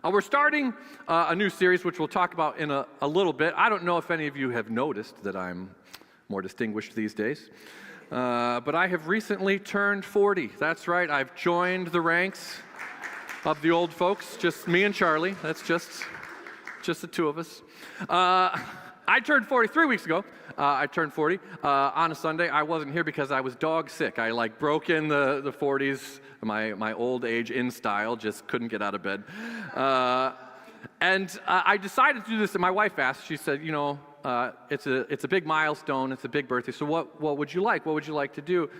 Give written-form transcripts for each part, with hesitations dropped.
We're starting a new series, which we'll talk about in a little bit. I don't know if any of you have noticed that I'm more distinguished these days, but I have recently turned 40. That's right, I've joined the ranks of the old folks, just me and Charlie. That's just the two of us. I turned 40 3 weeks ago. I turned 40 on a Sunday. I wasn't here because I was dog sick. I broke in the 40s, my old age in style, just couldn't get out of bed. And I decided to do this, and my wife asked, she said, it's a big milestone, it's a big birthday, so what would you like? What would you like to do?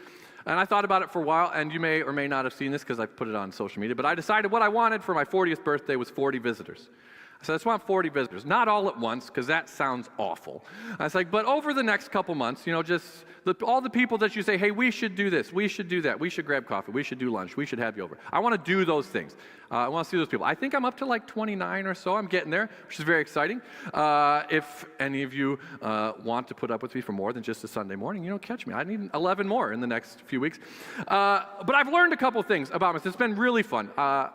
And I thought about it for a while, and you may or may not have seen this because I've put it on social media, but I decided what I wanted for my 40th birthday was 40 visitors. So I just want 40 visitors, not all at once, because that sounds awful. I was like, but over the next couple months, just all the people that you say, hey, we should do this, we should do that, we should grab coffee, we should do lunch, we should have you over. I want to do those things. I want to see those people. I think I'm up to like 29 or so. I'm getting there, which is very exciting. If any of you want to put up with me for more than just a Sunday morning, catch me. I need 11 more in the next few weeks. But I've learned a couple things about myself. It's been really fun,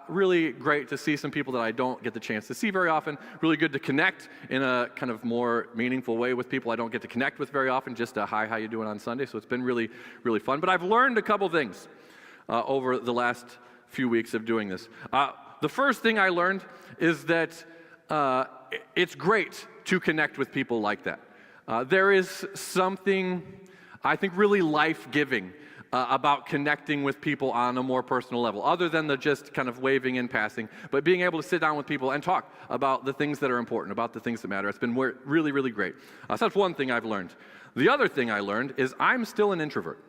really great to see some people that I don't get the chance to see very often. Really good to connect in a kind of more meaningful way with people I don't get to connect with very often. Just a hi, how you doing on Sunday? So it's been really, really fun. But I've learned a couple things over the last few weeks of doing this. The first thing I learned is that it's great to connect with people like that. There is something, I think, really life-giving about connecting with people on a more personal level, other than the just kind of waving in passing, but being able to sit down with people and talk about the things that are important, about the things that matter. It's been really, really great. So that's one thing I've learned. The other thing I learned is I'm still an introvert.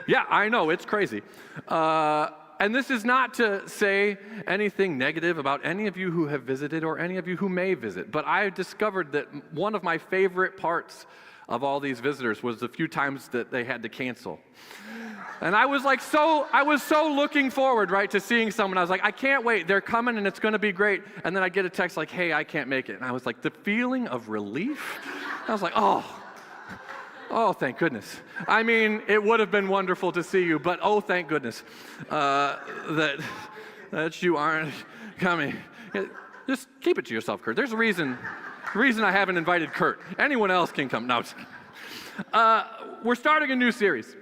Yeah, I know, it's crazy. And this is not to say anything negative about any of you who have visited or any of you who may visit, but I discovered that one of my favorite parts of all these visitors was the few times that they had to cancel. And I was so looking forward, right, to seeing someone. I was like, I can't wait, they're coming and it's gonna be great. And then I get a text like, hey, I can't make it. And I was like, the feeling of relief? I was like, oh, thank goodness. I mean, it would have been wonderful to see you, but oh, thank goodness that you aren't coming. Just keep it to yourself, Kurt. There's a reason I haven't invited Kurt. Anyone else can come. No, we're starting a new series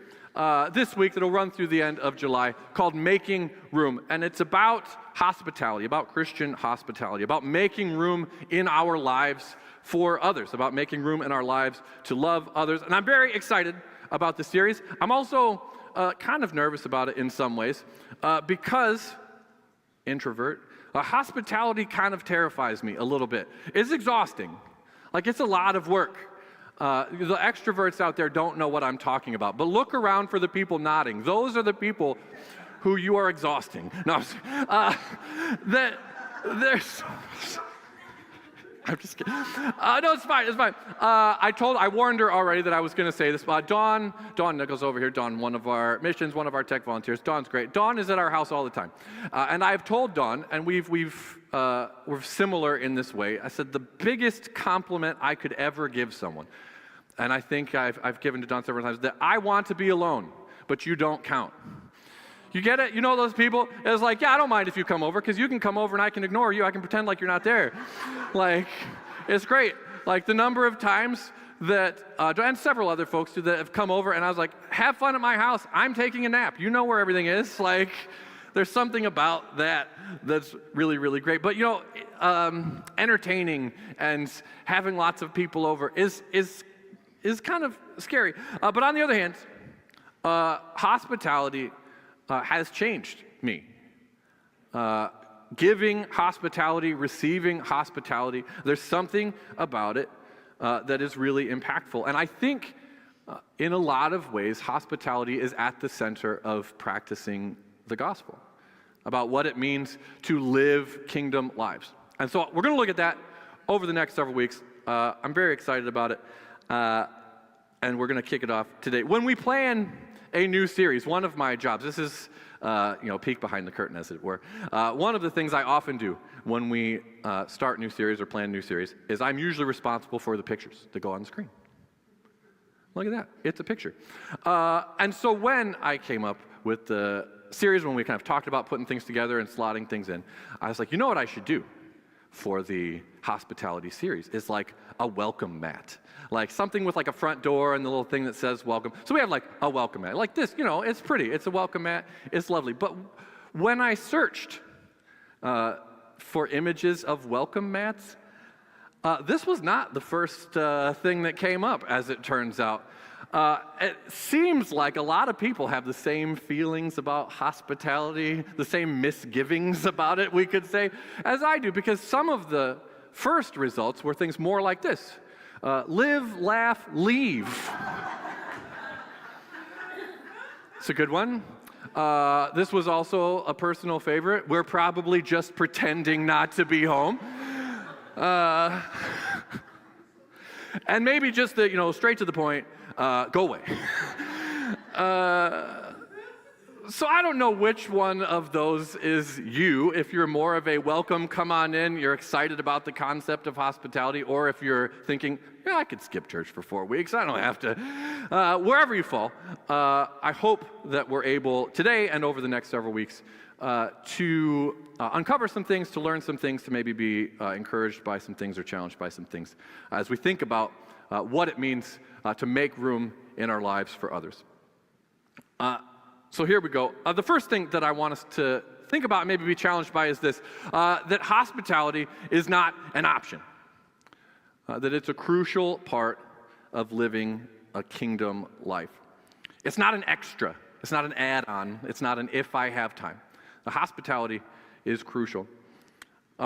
this week that'll run through the end of July called Making Room. And it's about hospitality, about Christian hospitality, about making room in our lives for others, about making room in our lives to love others. And I'm very excited about the series. I'm also kind of nervous about it in some ways because, introvert, hospitality kind of terrifies me a little bit. It's exhausting. Like, it's a lot of work. The extroverts out there don't know what I'm talking about, but look around for the people nodding. Those are the people who you are exhausting. No, I'm just kidding. No, it's fine. I warned her already that I was going to say this. Dawn Nichols over here. Dawn, one of our missions, one of our tech volunteers. Dawn's great. Dawn is at our house all the time, and I've told Dawn, and we're similar in this way. I said the biggest compliment I could ever give someone, and I think I've given to Dawn several times, that I want to be alone, but you don't count. You get it? You know those people? It's like, yeah, I don't mind if you come over, because you can come over and I can ignore you. I can pretend like you're not there. Like, it's great. Like, the number of times that, and several other folks too, that have come over, and I was like, have fun at my house. I'm taking a nap. You know where everything is. Like, there's something about that that's really, really great. But, entertaining and having lots of people over is kind of scary. But on the other hand, hospitality has changed me. Giving hospitality, receiving hospitality, there's something about it that is really impactful. And I think in a lot of ways, hospitality is at the center of practicing the gospel, about what it means to live kingdom lives. And so we're going to look at that over the next several weeks. I'm very excited about it. And we're going to kick it off today. When we plan a new series, one of my jobs, this is, peek behind the curtain, as it were. One of the things I often do when we start new series or plan new series is I'm usually responsible for the pictures that go on the screen. Look at that. It's a picture. And so when I came up with the series when we kind of talked about putting things together and slotting things in, I was like, you know what I should do for the hospitality series is like a welcome mat. Like something with like a front door and the little thing that says welcome. So we have like a welcome mat. Like this, it's pretty. It's a welcome mat. It's lovely. But when I searched for images of welcome mats, this was not the first thing that came up, as it turns out. It seems like a lot of people have the same feelings about hospitality, the same misgivings about it, we could say, as I do, because some of the first results were things more like this. Live, laugh, leave. It's a good one. This was also a personal favorite. We're probably just pretending not to be home. And maybe just the, straight to the point, go away. So I don't know which one of those is you, if you're more of a welcome, come on in, you're excited about the concept of hospitality, or if you're thinking, yeah, I could skip church for 4 weeks, I don't have to. Wherever you fall, I hope that we're able today and over the next several weeks to uncover some things, to learn some things, to maybe be encouraged by some things or challenged by some things as we think about what it means to make room in our lives for others. So here we go. The first thing that I want us to think about and maybe be challenged by is this, that hospitality is not an option, that it's a crucial part of living a kingdom life. It's not an extra. It's not an add-on. It's not an if I have time. The hospitality is crucial.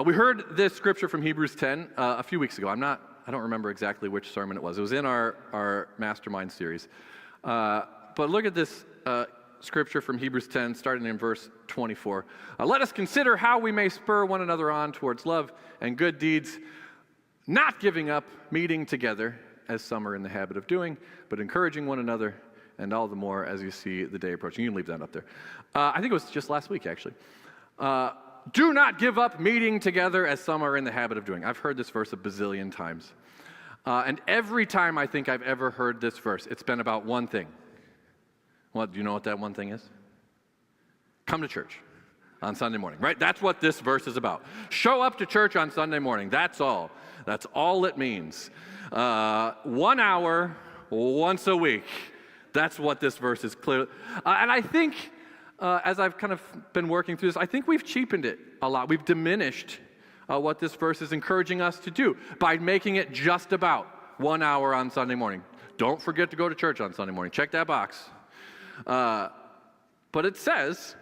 We heard this scripture from Hebrews 10 a few weeks ago. I don't remember exactly which sermon it was. It was in our Mastermind series. But look at this scripture from Hebrews 10, starting in verse 24. Let us consider how we may spur one another on towards love and good deeds, not giving up meeting together, as some are in the habit of doing, but encouraging one another, and all the more as you see the day approaching. You can leave that up there. I think it was just last week, actually. Do not give up meeting together, as some are in the habit of doing. I've heard this verse a bazillion times. And every time I think I've ever heard this verse, it's been about one thing. What, do you know what that one thing is? Come to church on Sunday morning, right? That's what this verse is about. Show up to church on Sunday morning. That's all. That's all it means. 1 hour, once a week. That's what this verse is clear. And I think, as I've kind of been working through this, I think we've cheapened it a lot. We've diminished what this verse is encouraging us to do by making it just about 1 hour on Sunday morning. Don't forget to go to church on Sunday morning. Check that box. But it says,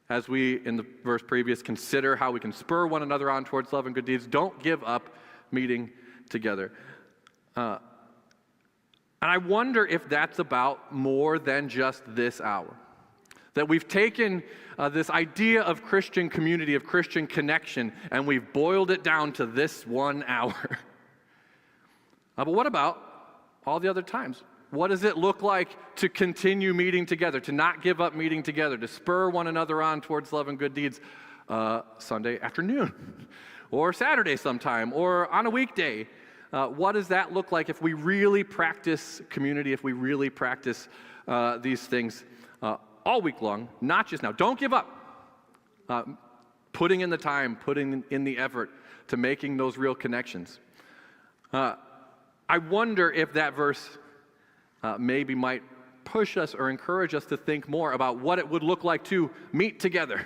as we, in the verse previous, consider how we can spur one another on towards love and good deeds, don't give up meeting together. And I wonder if that's about more than just this hour. That we've taken this idea of Christian community, of Christian connection, and we've boiled it down to this 1 hour. But what about all the other times? What does it look like to continue meeting together, to not give up meeting together, to spur one another on towards love and good deeds Sunday afternoon or Saturday sometime or on a weekday? What does that look like if we really practice community, if we really practice these things all week long, not just now? Don't give up. Putting in the time, putting in the effort to making those real connections. I wonder if that verse maybe might push us or encourage us to think more about what it would look like to meet together,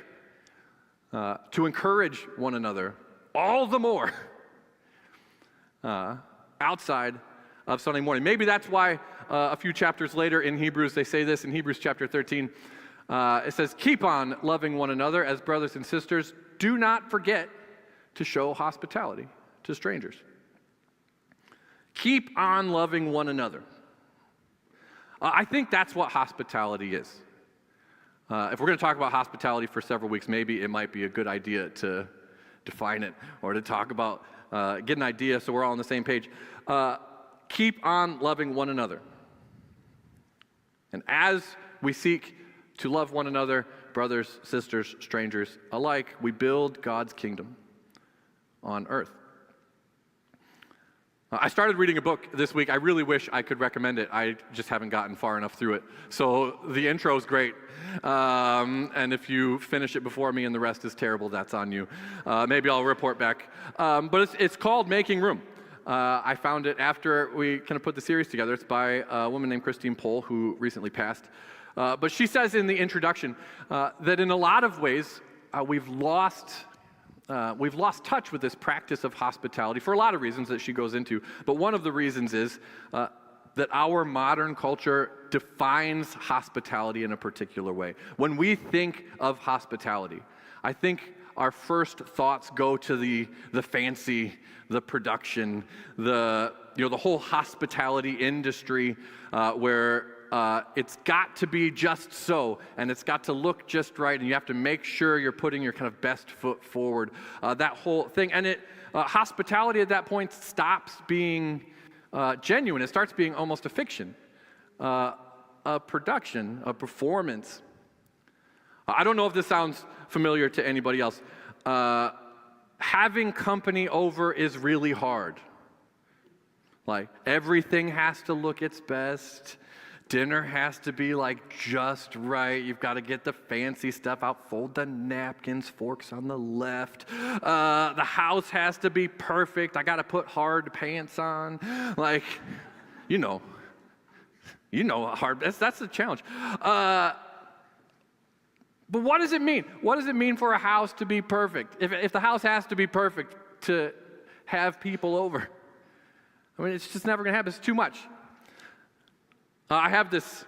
to encourage one another all the more outside of Sunday morning. Maybe that's why a few chapters later in Hebrews, they say this in Hebrews chapter 13. It says, keep on loving one another as brothers and sisters. Do not forget to show hospitality to strangers. Keep on loving one another. I think that's what hospitality is. If we're going to talk about hospitality for several weeks, maybe it might be a good idea to define it or to talk about, get an idea so we're all on the same page. Keep on loving one another. And as we seek to love one another, brothers, sisters, strangers alike, we build God's kingdom on earth. I started reading a book this week. I really wish I could recommend it. I just haven't gotten far enough through it. So the intro is great. And if you finish it before me and the rest is terrible, that's on you. Maybe I'll report back. But it's called Making Room. I found it after we kind of put the series together. It's by a woman named Christine Pohl, who recently passed. But she says in the introduction that in a lot of ways, we've lost touch with this practice of hospitality for a lot of reasons that she goes into. But one of the reasons is that our modern culture defines hospitality in a particular way. When we think of hospitality, I think our first thoughts go to the fancy, the production, the whole hospitality industry where it's got to be just so, and it's got to look just right, and you have to make sure you're putting your kind of best foot forward. That whole thing, and hospitality at that point stops being genuine. It starts being almost a fiction, a production, a performance. I don't know if this sounds familiar to anybody else. Having company over is really hard. Like, everything has to look its best. Dinner has to be like just right. You've got to get the fancy stuff out, fold the napkins, forks on the left. The house has to be perfect. I got to put hard pants on. Like, hard. That's the challenge. But what does it mean? What does it mean for a house to be perfect? If the house has to be perfect to have people over, I mean, it's just never going to happen. It's too much. I have this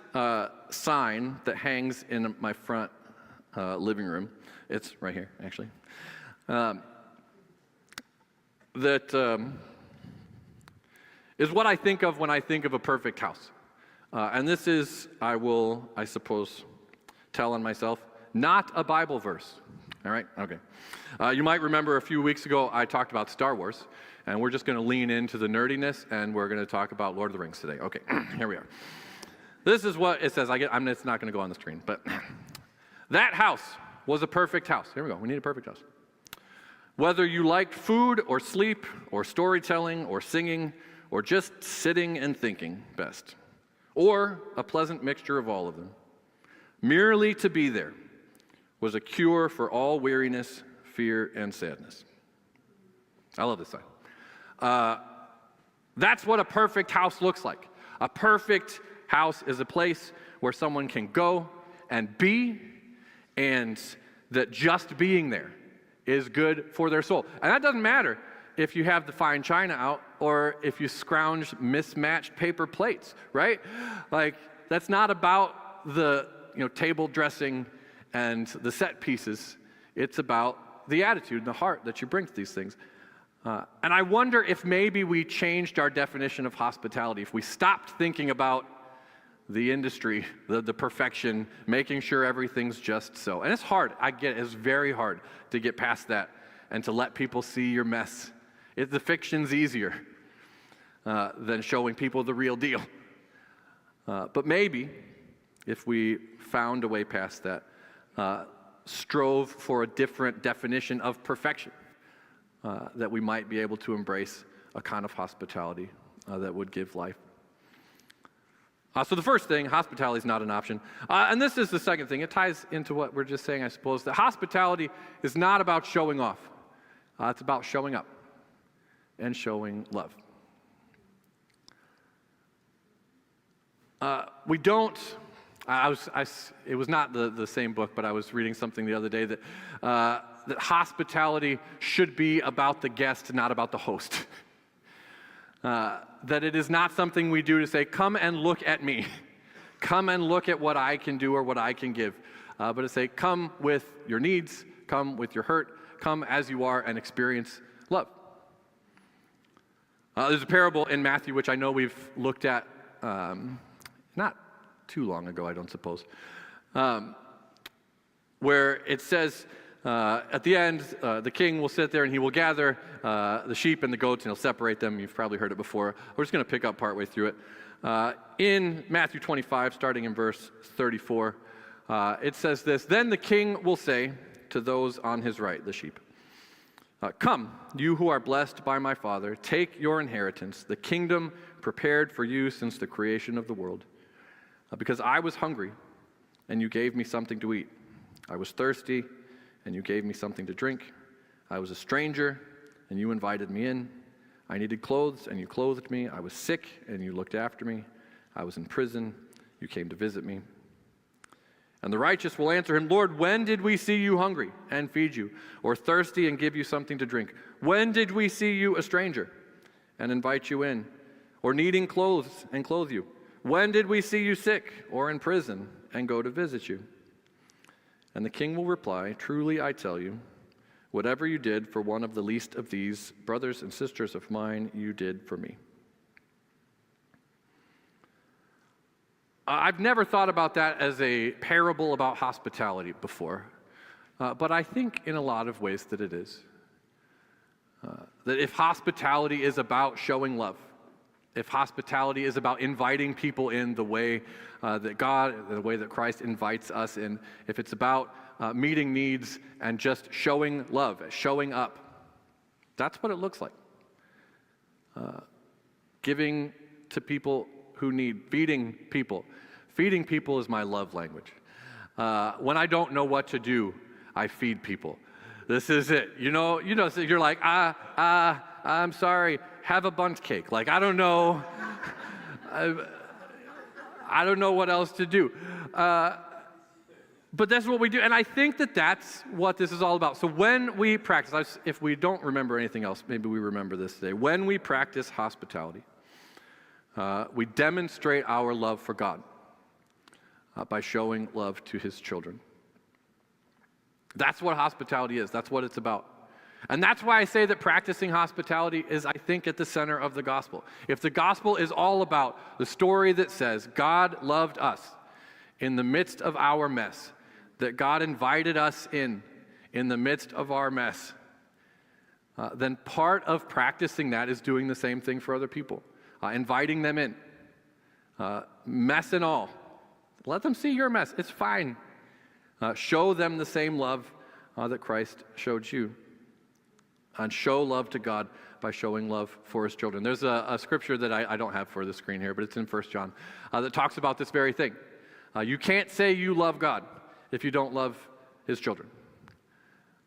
sign that hangs in my front living room. It's right here, actually. That is what I think of when I think of a perfect house. And this is, I suppose, tell on myself, not a Bible verse. All right? Okay. You might remember a few weeks ago I talked about Star Wars, and we're just going to lean into the nerdiness, and we're going to talk about Lord of the Rings today. Okay, here we are. This is what it says. It's not going to go on the screen, but that house was a perfect house. Here we go. We need a perfect house. Whether you liked food or sleep or storytelling or singing or just sitting and thinking best, or a pleasant mixture of all of them, merely to be there was a cure for all weariness, fear, and sadness. I love this sign. That's what a perfect house looks like. A perfect house is a place where someone can go and be, and that just being there is good for their soul. And that doesn't matter if you have the fine china out or if you scrounge mismatched paper plates, right? Like, that's not about the table dressing and the set pieces. It's about the attitude and the heart that you bring to these things. And I wonder if maybe we changed our definition of hospitality, if we stopped thinking about the industry, the perfection, making sure everything's just so. And it's hard. I get it. It's very hard to get past that and to let people see your mess. The fiction's easier than showing people the real deal. But maybe if we found a way past that, strove for a different definition of perfection, that we might be able to embrace a kind of hospitality that would give life. So the first thing, hospitality is not an option. And this is the second thing. It ties into what we're just saying, I suppose, that hospitality is not about showing off. It's about showing up and showing love. We don't, it was not the same book, but I was reading something the other day that hospitality should be about the guest, not about the host. That it is not something we do to say, come and look at me. Come and look at what I can do or what I can give. But to say, come with your needs, come with your hurt, come as you are and experience love. There's a parable in Matthew, which I know we've looked at not too long ago, I don't suppose, where it says, at the end, the king will sit there and he will gather the sheep and the goats and he'll separate them. You've probably heard it before. We're just going to pick up partway through it. In Matthew 25, starting in verse 34, it says this, "Then the king will say to those on his right," the sheep, Come, you who are blessed by my Father, take your inheritance, the kingdom prepared for you since the creation of the world. Because I was hungry, and you gave me something to eat. I was thirsty, and you gave me something to drink. I was a stranger, and you invited me in. I needed clothes, and you clothed me. I was sick, and you looked after me. I was in prison. You came to visit me. And the righteous will answer him, Lord, when did we see you hungry and feed you, or thirsty and give you something to drink? When did we see you a stranger and invite you in, or needing clothes and clothe you? When did we see you sick or in prison and go to visit you? And the king will reply, truly I tell you, whatever you did for one of the least of these brothers and sisters of mine, you did for me. I've never thought about that as a parable about hospitality before, but I think in a lot of ways that it is. That if hospitality is about showing love, if hospitality is about inviting people in the way that God, the way that Christ invites us in, if it's about meeting needs and just showing love, showing up, that's what it looks like. Giving to people who need, feeding people. Feeding people is my love language. When I don't know what to do, I feed people. This is it. You know, so you're like, I'm sorry, have a bundt cake. Like, I don't know. I don't know what else to do. But that's what we do. And I think that that's what this is all about. So when we practice, if we don't remember anything else, maybe we remember this today. When we practice hospitality, we demonstrate our love for God by showing love to his children. That's what hospitality is. That's what it's about. And that's why I say that practicing hospitality is, I think, at the center of the gospel. If the gospel is all about the story that says God loved us in the midst of our mess, that God invited us in the midst of our mess, then part of practicing that is doing the same thing for other people. Inviting them in, mess and all. Let them see your mess. It's fine. Show them the same love that Christ showed you. And show love to God by showing love for his children. There's a scripture that I don't have for the screen here, but it's in 1 John, that talks about this very thing. You can't say you love God if you don't love his children.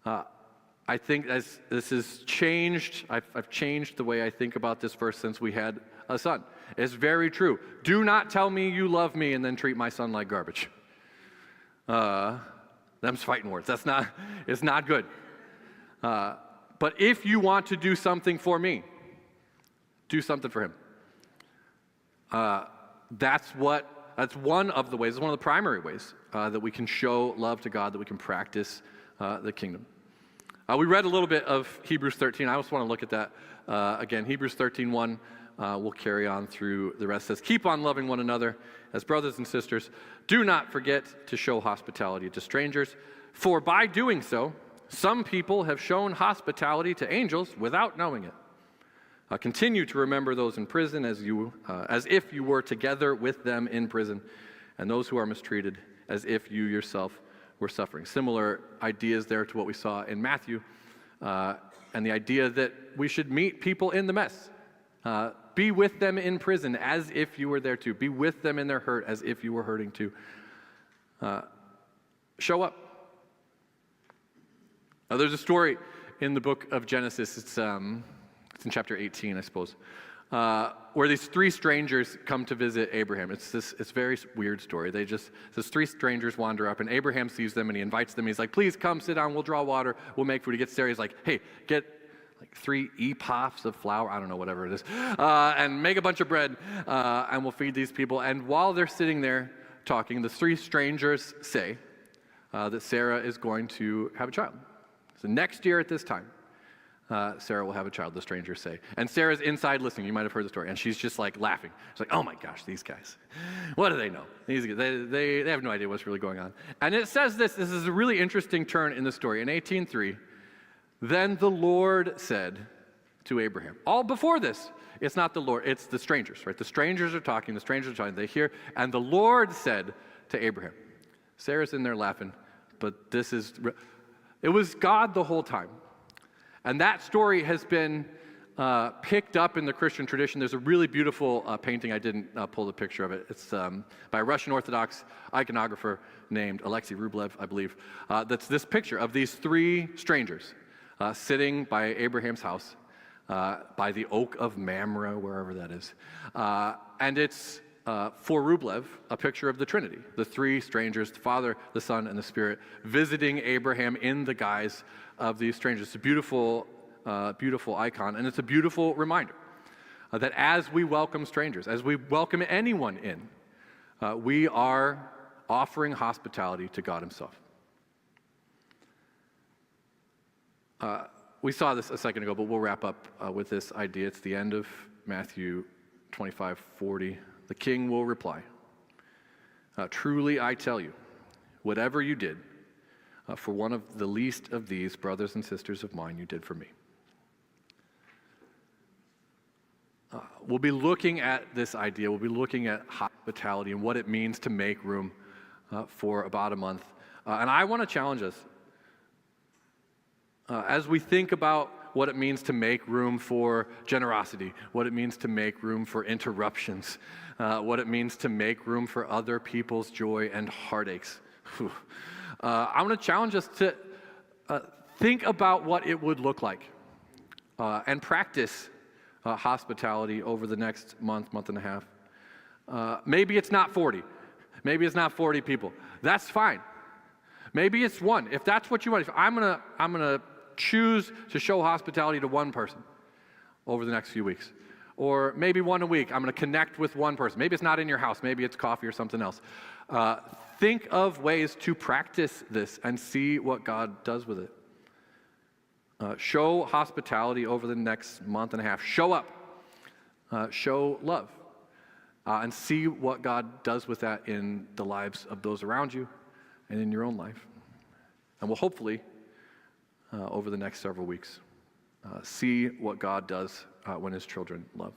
I think as this has changed, I've changed the way I think about this verse since we had a son. It's very true. Do not tell me you love me and then treat my son like garbage. Them's fighting words. It's not good. But if you want to do something for me, do something for him. That's one of the ways, it's one of the primary ways that we can show love to God, that we can practice the kingdom. We read a little bit of Hebrews 13. I just want to look at that again. Hebrews 13:1. We'll carry on through the rest. It says, keep on loving one another as brothers and sisters. Do not forget to show hospitality to strangers, for by doing so, some people have shown hospitality to angels without knowing it. Continue to remember those in prison as if you were together with them in prison, and those who are mistreated as if you yourself were suffering. Similar ideas there to what we saw in Matthew, and the idea that we should meet people in the mess. Be with them in prison as if you were there too. Be with them in their hurt as if you were hurting too. Show up. There's a story in the book of Genesis. It's in chapter 18, I suppose, where these three strangers come to visit Abraham. It's a very weird story. These three strangers wander up, and Abraham sees them, and he invites them. He's like, please come sit down. We'll draw water. We'll make food. He gets there. He's like, hey, get like 3 epophs of flour, I don't know, whatever it is, and make a bunch of bread, and we'll feed these people. And while they're sitting there talking, the three strangers say that Sarah is going to have a child. So next year at this time, Sarah will have a child, the strangers say. And Sarah's inside listening. You might have heard the story. And she's just like laughing. She's like, oh my gosh, these guys. What do they know? They have no idea what's really going on. And it says this is a really interesting turn in the story. In 18:3, then the Lord said to Abraham. All before this, it's not the Lord, it's the strangers, right? The strangers are talking, they hear, and the Lord said to Abraham. Sarah's in there laughing, but it was God the whole time. And that story has been picked up in the Christian tradition. There's a really beautiful painting. I didn't pull the picture of it. It's by a Russian Orthodox iconographer named Alexei Rublev, I believe. That's this picture of these three strangers sitting by Abraham's house, by the Oak of Mamre, wherever that is. And it's, for Rublev, a picture of the Trinity, the three strangers, the Father, the Son, and the Spirit, visiting Abraham in the guise of these strangers. It's a beautiful, beautiful icon, and it's a beautiful reminder that as we welcome strangers, as we welcome anyone in, we are offering hospitality to God himself. We saw this a second ago, but we'll wrap up with this idea. It's the end of Matthew 25:40. The king will reply, truly I tell you, whatever you did for one of the least of these brothers and sisters of mine, you did for me. We'll be looking at this idea. We'll be looking at hospitality and what it means to make room for about a month. And I want to challenge us as we think about what it means to make room for generosity, what it means to make room for interruptions, what it means to make room for other people's joy and heartaches. I'm going to challenge us to think about what it would look like and practice hospitality over the next month, month and a half. Maybe it's not 40. Maybe it's not 40 people. That's fine. Maybe it's one. If that's what you want, I'm gonna choose to show hospitality to one person over the next few weeks. Or maybe one a week. I'm going to connect with one person. Maybe it's not in your house. Maybe it's coffee or something else. Think of ways to practice this and see what God does with it. Show hospitality over the next month and a half. Show up. Show love. And see what God does with that in the lives of those around you and in your own life. And we'll hopefully, over the next several weeks, see what God does when his children love.